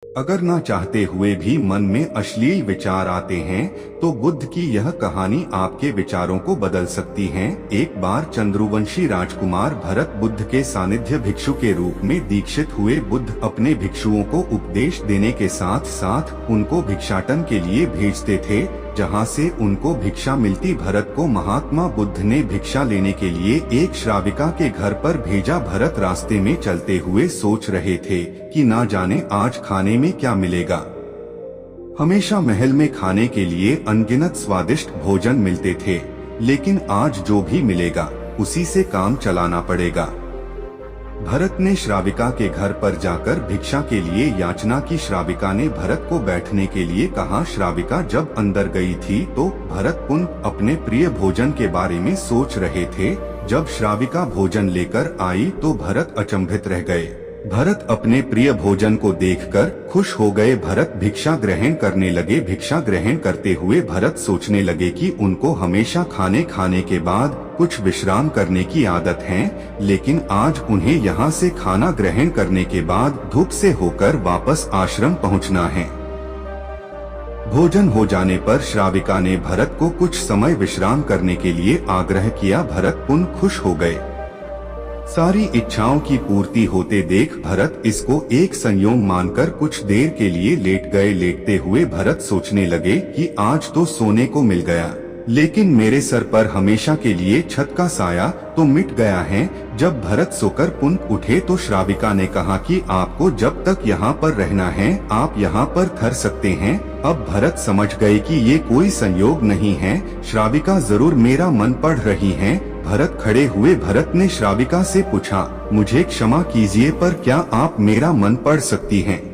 अगर ना चाहते हुए भी मन में अश्लील विचार आते हैं, तो बुद्ध की यह कहानी आपके विचारों को बदल सकती है। एक बार चंद्रवंशी राजकुमार भरत बुद्ध के सानिध्य भिक्षु के रूप में दीक्षित हुए। बुद्ध अपने भिक्षुओं को उपदेश देने के साथ साथ उनको भिक्षाटन के लिए भेजते थे, जहाँ से उनको भिक्षा मिलती। भरत को महात्मा बुद्ध ने भिक्षा लेने के लिए एक श्राविका के घर पर भेजा। भरत रास्ते में चलते हुए सोच रहे थे कि ना जाने आज खाने में क्या मिलेगा। हमेशा महल में खाने के लिए अनगिनत स्वादिष्ट भोजन मिलते थे, लेकिन आज जो भी मिलेगा उसी से काम चलाना पड़ेगा। भरत ने श्राविका के घर पर जाकर भिक्षा के लिए याचना की। श्राविका ने भरत को बैठने के लिए कहा। श्राविका जब अंदर गई थी तो भरत पुनः अपने प्रिय भोजन के बारे में सोच रहे थे। जब श्राविका भोजन लेकर आई तो भरत अचंभित रह गए। भरत अपने प्रिय भोजन को देखकर खुश हो गए। भरत भिक्षा ग्रहण करने लगे। भिक्षा ग्रहण करते हुए भरत सोचने लगे कि उनको हमेशा खाने के बाद कुछ विश्राम करने की आदत है, लेकिन आज उन्हें यहाँ से खाना ग्रहण करने के बाद धूप से होकर वापस आश्रम पहुँचना है। भोजन हो जाने पर श्राविका ने भरत को कुछ समय विश्राम करने के लिए आग्रह किया। भरत पुनः खुश हो गए। सारी इच्छाओं की पूर्ति होते देख भरत इसको एक संयोग मानकर कुछ देर के लिए लेट गए। लेटते हुए भरत सोचने लगे कि आज तो सोने को मिल गया, लेकिन मेरे सर पर हमेशा के लिए छत का साया तो मिट गया है। जब भरत सोकर पुनः उठे तो श्राविका ने कहा कि आपको जब तक यहाँ पर रहना है आप यहाँ पर ठहर सकते हैं। अब भरत समझ गए कि ये कोई संयोग नहीं है, श्राविका जरूर मेरा मन पढ़ रही हैं। भरत खड़े हुए। भरत ने श्राविका से पूछा, मुझे क्षमा कीजिए पर क्या आप मेरा मन पढ़ सकती हैं?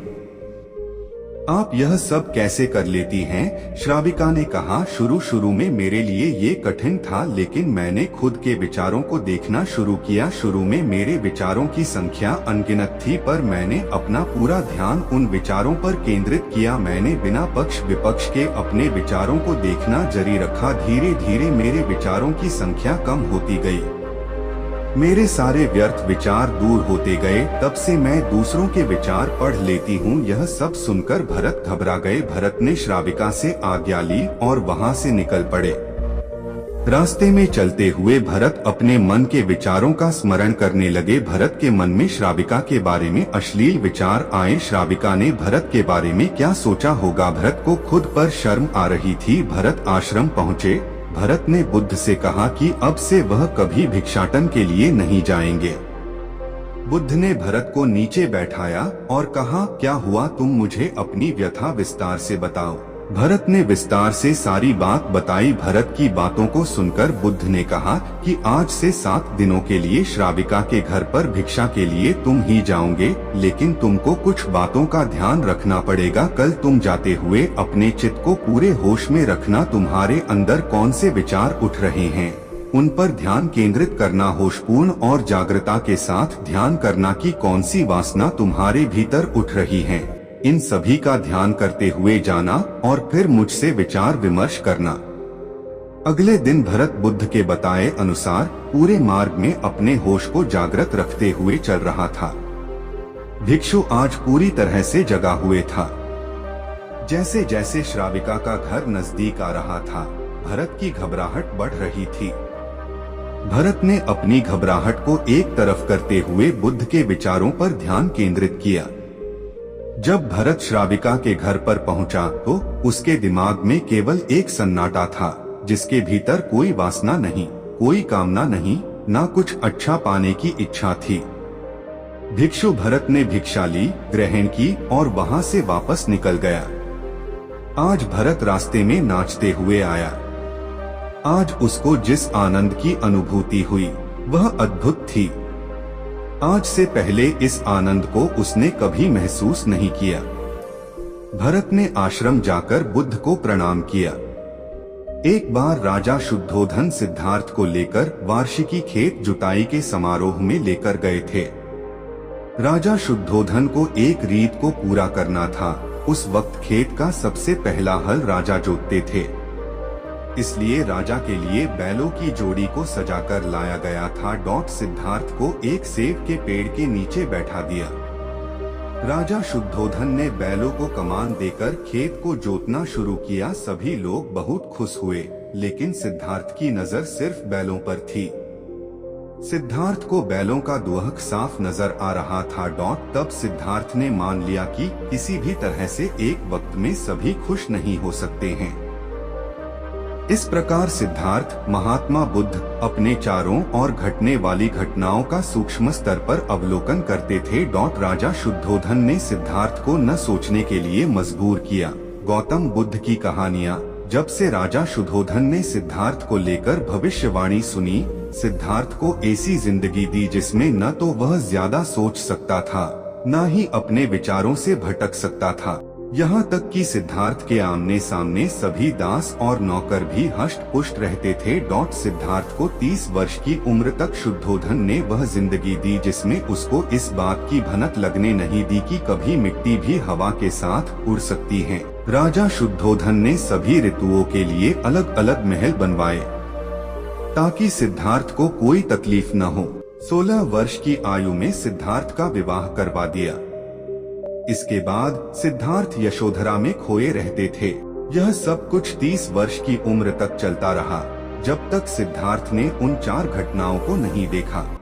आप यह सब कैसे कर लेती हैं? श्राविका ने कहा, शुरू में मेरे लिए ये कठिन था, लेकिन मैंने खुद के विचारों को देखना शुरू किया। शुरू में मेरे विचारों की संख्या अनगिनत थी, पर मैंने अपना पूरा ध्यान उन विचारों पर केंद्रित किया। मैंने बिना पक्ष विपक्ष के अपने विचारों को देखना जारी रखा। धीरे धीरे मेरे विचारों की संख्या कम होती गई। मेरे सारे व्यर्थ विचार दूर होते गए। तब से मैं दूसरों के विचार पढ़ लेती हूँ। यह सब सुनकर भरत घबरा गए। भरत ने श्राविका से आज्ञा ली और वहाँ से निकल पड़े। रास्ते में चलते हुए भरत अपने मन के विचारों का स्मरण करने लगे। भरत के मन में श्राविका के बारे में अश्लील विचार आए। श्राविका ने भरत के बारे में क्या सोचा होगा? भरत को खुद पर शर्म आ रही थी। भरत आश्रम पहुँचे। भरत ने बुद्ध से कहा कि अब से वह कभी भिक्षाटन के लिए नहीं जाएंगे। बुद्ध ने भरत को नीचे बैठाया और कहा, क्या हुआ? तुम मुझे अपनी व्यथा विस्तार से बताओ। भरत ने विस्तार से सारी बात बताई। भरत की बातों को सुनकर बुद्ध ने कहा कि आज से 7 दिनों के लिए श्राविका के घर पर भिक्षा के लिए तुम ही जाओगे, लेकिन तुमको कुछ बातों का ध्यान रखना पड़ेगा। कल तुम जाते हुए अपने चित्त को पूरे होश में रखना। तुम्हारे अंदर कौन से विचार उठ रहे हैं उन पर ध्यान केंद्रित करना। होशपूर्ण और जागृता के साथ ध्यान करना कि कौन सी वासना तुम्हारे भीतर उठ रही है। इन सभी का ध्यान करते हुए जाना और फिर मुझसे विचार विमर्श करना। अगले दिन भरत बुद्ध के बताए अनुसार पूरे मार्ग में अपने होश को जागृत रखते हुए चल रहा था। भिक्षु आज पूरी तरह से जगा हुए था। जैसे जैसे श्राविका का घर नजदीक आ रहा था, भरत की घबराहट बढ़ रही थी। भरत ने अपनी घबराहट को एक तरफ करते हुए बुद्ध के विचारों पर ध्यान केंद्रित किया। जब भरत श्राविका के घर पर पहुंचा तो उसके दिमाग में केवल एक सन्नाटा था, जिसके भीतर कोई वासना नहीं, कोई कामना नहीं, ना कुछ अच्छा पाने की इच्छा थी। भिक्षु भरत ने भिक्षा ली, ग्रहण की और वहां से वापस निकल गया। आज भरत रास्ते में नाचते हुए आया। आज उसको जिस आनंद की अनुभूति हुई वह अद्भुत थी। आज से पहले इस आनंद को उसने कभी महसूस नहीं किया। भरत ने आश्रम जाकर बुद्ध को प्रणाम किया। एक बार राजा शुद्धोधन सिद्धार्थ को लेकर वार्षिकी खेत जुताई के समारोह में लेकर गए थे। राजा शुद्धोधन को एक रीत को पूरा करना था। उस वक्त खेत का सबसे पहला हल राजा जोतते थे, इसलिए राजा के लिए बैलों की जोड़ी को सजाकर लाया गया था। सिद्धार्थ को एक सेब के पेड़ के नीचे बैठा दिया। राजा शुद्धोधन ने बैलों को कमान देकर खेत को जोतना शुरू किया। सभी लोग बहुत खुश हुए, लेकिन सिद्धार्थ की नजर सिर्फ बैलों पर थी। सिद्धार्थ को बैलों का दुहक साफ नजर आ रहा था। तब सिद्धार्थ ने मान लिया कि किसी भी तरह से एक वक्त में सभी खुश नहीं हो सकते हैं। इस प्रकार सिद्धार्थ महात्मा बुद्ध अपने चारों ओर घटने वाली घटनाओं का सूक्ष्म स्तर पर अवलोकन करते थे। राजा शुद्धोधन ने सिद्धार्थ को न सोचने के लिए मजबूर किया। गौतम बुद्ध की कहानियाँ। जब से राजा शुद्धोधन ने सिद्धार्थ को लेकर भविष्यवाणी सुनी, सिद्धार्थ को ऐसी जिंदगी दी जिसमें न तो वह ज्यादा सोच सकता था, न ही अपने विचारों से भटक सकता था। यहाँ तक कि सिद्धार्थ के आमने सामने सभी दास और नौकर भी हष्ट पुष्ट रहते थे। सिद्धार्थ को 30 वर्ष की उम्र तक शुद्धोधन ने वह जिंदगी दी जिसमें उसको इस बात की भनक लगने नहीं दी कि कभी मिट्टी भी हवा के साथ उड़ सकती है। राजा शुद्धोधन ने सभी ऋतुओं के लिए अलग अलग महल बनवाए ताकि सिद्धार्थ को कोई तकलीफ न हो। 16 वर्ष की आयु में सिद्धार्थ का विवाह करवा दिया। इसके बाद सिद्धार्थ यशोधरा में खोए रहते थे। यह सब कुछ 30 वर्ष की उम्र तक चलता रहा, जब तक सिद्धार्थ ने उन 4 घटनाओं को नहीं देखा।